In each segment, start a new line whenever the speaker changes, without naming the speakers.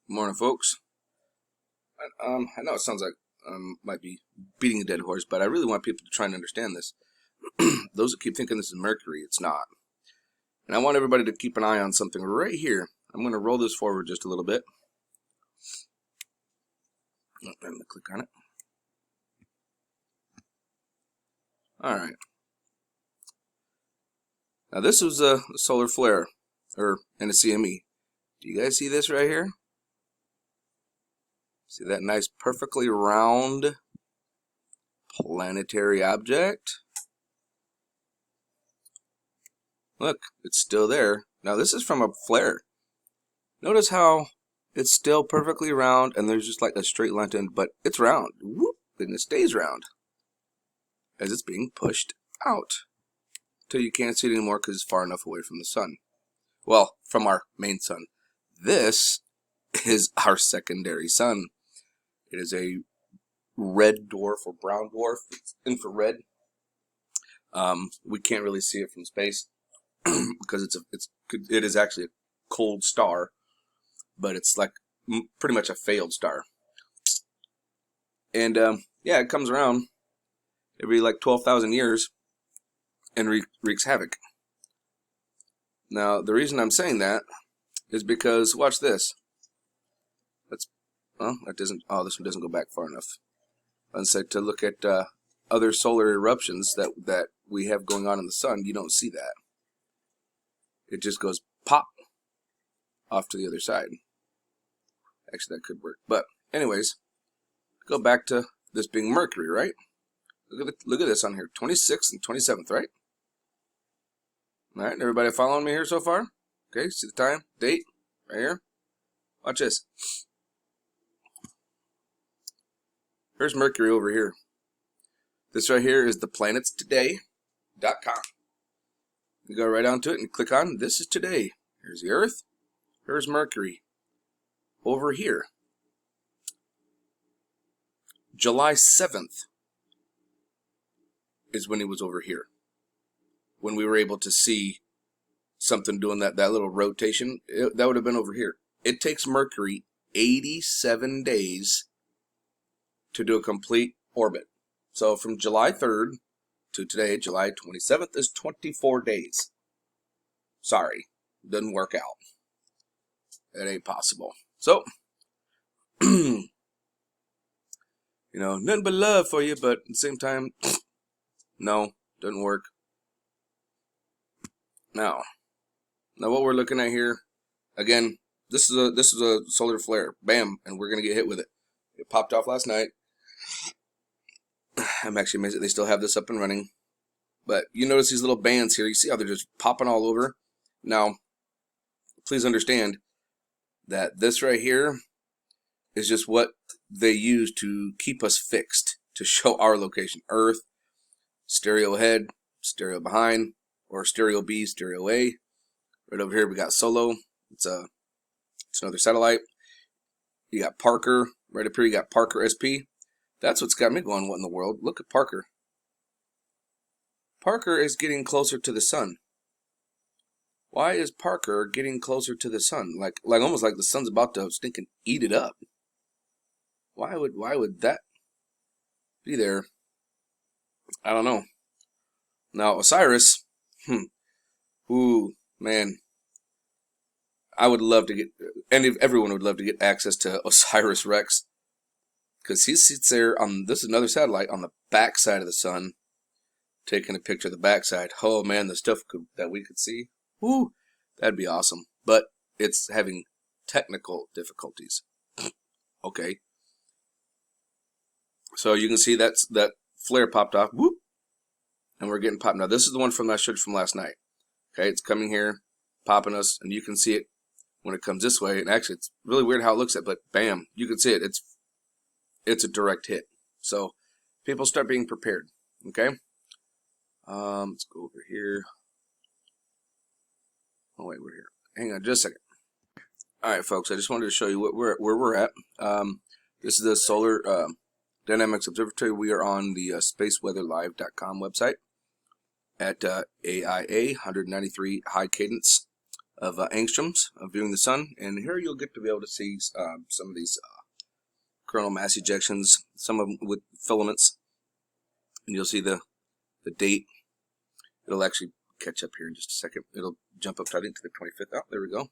Morning, folks. I know it sounds like might be beating a dead horse, but I really want people to try and understand this. Those that keep thinking this is Mercury, it's not. And I want everybody to keep an eye on something right here. I'm going to roll this forward just a little bit. I'm going to click on it. All right. Now this was a solar flare, and a CME. Do you guys see this right here? See that nice, perfectly round planetary object? Look, it's still there. Now this is from a flare. Notice how it's still perfectly round and there's just like a straight line to it, but it's round. Whoop, and it stays round as it's being pushed out till you can't see it anymore because it's far enough away from the sun. Well, from our main sun. This is our secondary sun. It is a red dwarf or brown dwarf. It's infrared. We can't really see it from space because it is actually a cold star, but it's like pretty much a failed star. And yeah, it comes around every like 12,000 years and wreaks havoc. Now, the reason I'm saying that is because watch this. That doesn't. Oh, this one doesn't go back far enough. And so to look at other solar eruptions that we have going on in the sun, you don't see that. It just goes pop off to the other side. Actually, that could work. But anyways, go back to this being Mercury, right? Look at this on here, 26th and 27th, right? All right, everybody following me here so far? Okay, see the time, date, right here. Watch this. Here's Mercury over here. This right here is theplanetstoday.com. You go right onto it and click on, this is today. Here's the Earth. Here's Mercury. Over here. July 7th is when it was over here. When we were able to see something doing that little rotation, that would have been over here. It takes Mercury 87 days to do a complete orbit. So from July 3rd to today, July 27th, is 24 days. Sorry, doesn't work out. It ain't possible. So, you know, nothing but love for you, but at the same time, no, doesn't work. Now what we're looking at here, again, this is a solar flare. Bam, and we're gonna get hit with it. It popped off last night. I'm actually amazed that they still have this up and running. But you notice these little bands here. You see how they're just popping all over? Now, please understand that this right here is just what they use to keep us fixed, to show our location. Earth, stereo ahead, stereo behind, or stereo B, stereo A. Right over here we got Solo. It's another satellite. You got Parker. Right up here you got Parker SP. That's what's got me going, what in the world? Look at Parker. Parker is getting closer to the sun. Why is Parker getting closer to the sun? Like almost like the sun's about to stinking eat it up. Why would that be there? I don't know. Now Osiris, ooh, man. I would love to get, everyone would love to get access to OSIRIS-REx. Because he sits there on, this is another satellite, on the back side of the sun, taking a picture of the backside. Oh man, the stuff that we could see, whoo, that'd be awesome. But it's having technical difficulties. Okay. So you can see that flare popped off, whoop, and we're getting popped. Now this is the one from I showed from last night. Okay, it's coming here, popping us, and you can see it when it comes this way. And actually, it's really weird how it looks at, but bam, you can see it. It's a direct hit. So people start being prepared. Okay. Let's go over here. Oh wait, we're here. Hang on just a second. All right, folks. I just wanted to show you where we're at. This is the Solar Dynamics Observatory. We are on the spaceweatherlive.com website at AIA 193 high cadence angstroms of viewing the sun, and here you'll get to be able to see some of these coronal mass ejections, some of them with filaments, and you'll see the date. It'll actually catch up here in just a second. It'll jump up, I think, to the 25th. Oh, there we go.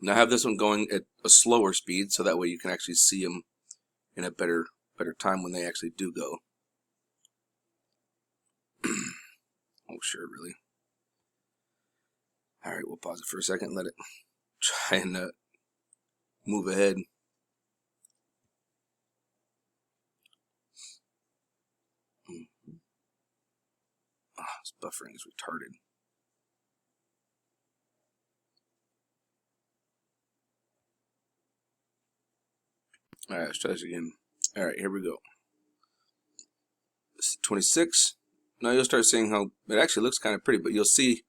Now I have this one going at a slower speed, so that way you can actually see them in a better time when they actually do go. Oh, sure, really. All right, we'll pause it for a second, let it try and move ahead. Oh, this buffering is retarded. All right, let's try this again. All right, here we go. This is 26. Now you'll start seeing how it actually looks kind of pretty, but you'll see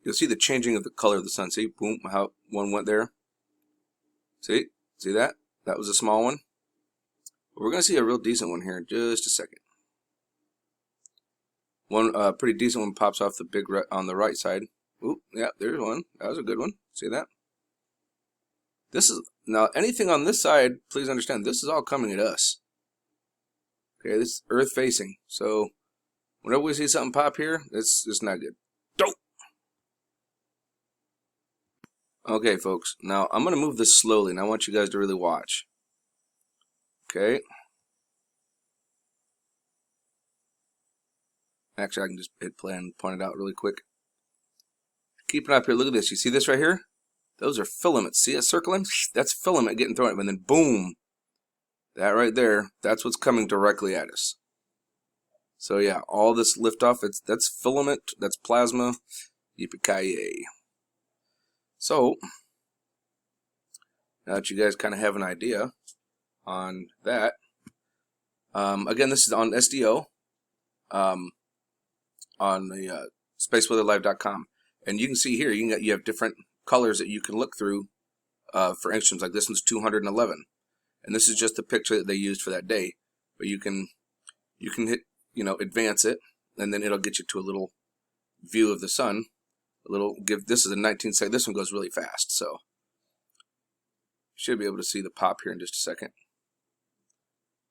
the changing of the color of the sun. See, boom, how one went there. See that? That was a small one. But we're gonna see a real decent one here in just a second. One pretty decent one pops off the big on the right side. Oop, yeah, there's one. That was a good one. See that? This is now anything on this side. Please understand, this is all coming at us. Okay, this is Earth facing. So whenever we see something pop here, it's not good. Dope. Okay, folks. Now I'm gonna move this slowly, and I want you guys to really watch. Okay. Actually, I can just hit play and point it out really quick. Keep it up here. Look at this. You see this right here? Those are filaments. See it circling? That's filament getting thrown at, and then boom. That right there, that's what's coming directly at us. So yeah, all this liftoff, that's filament, that's plasma, yippee-ki-yay. So, now that you guys kind of have an idea on that, again, this is on SDO, on the spaceweatherlive.com, and you can see here you have different colors that you can look through for angstroms. Like this one's 211, and this is just the picture that they used for that day. But you can hit, advance it, and then it'll get you to a little view of the sun. This is a 19-second. This one goes really fast, so you should be able to see the pop here in just a second.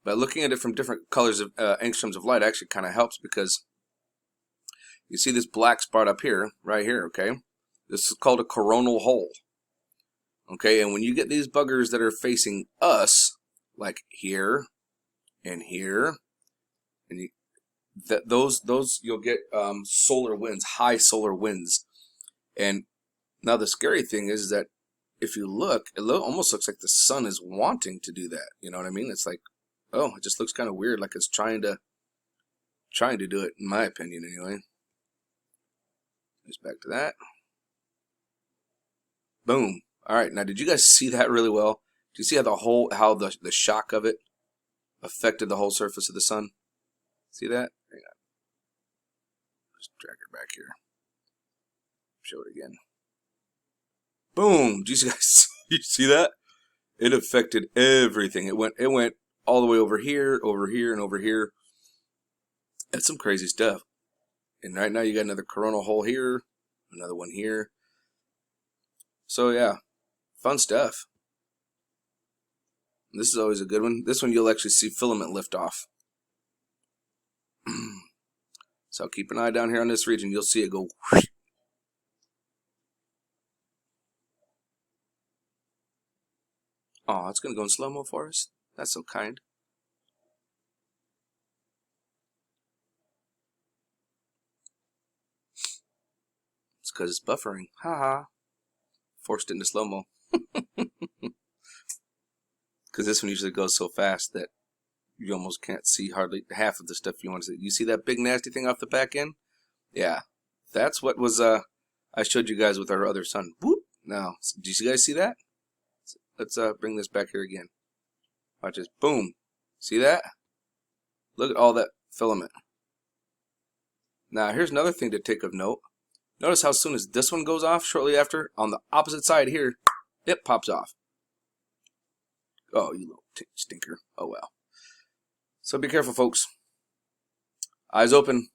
But looking at it from different colors of angstroms of light actually kind of helps, because you see this black spot up here, right here, okay? This is called a coronal hole. Okay, and when you get these buggers that are facing us, like here and here, and those you'll get solar winds, high solar winds. And now the scary thing is that if you look, it almost looks like the sun is wanting to do that. You know what I mean? It's like, oh, it just looks kind of weird, like it's trying to do it, in my opinion, anyway. Just back to that. Boom. All right. Now, did you guys see that really well? Do you see how the shock of it affected the whole surface of the sun? See that? Hang on. Just drag her back here. Show it again. Boom. Did you guys see that? It affected everything. It went all the way over here, and over here. That's some crazy stuff. And right now you got another coronal hole here, another one here. So yeah, fun stuff. This is always a good one. This one you'll actually see filament lift off. So keep an eye down here on this region. You'll see it go. Oh, it's going to go in slow-mo for us. That's so kind. It's because it's buffering. Haha. Forced into slow-mo. Because this one usually goes so fast that you almost can't see hardly half of the stuff you want to see. You see that big nasty thing off the back end? Yeah. That's what was I showed you guys with our other sun. Whoop. Now, do you guys see that? Let's bring this back here again. Watch this. Boom. See that? Look at all that filament. Now, here's another thing to take of note. Notice how soon as this one goes off, shortly after, on the opposite side here, it pops off. Oh, you little stinker. Oh, well. So be careful, folks. Eyes open.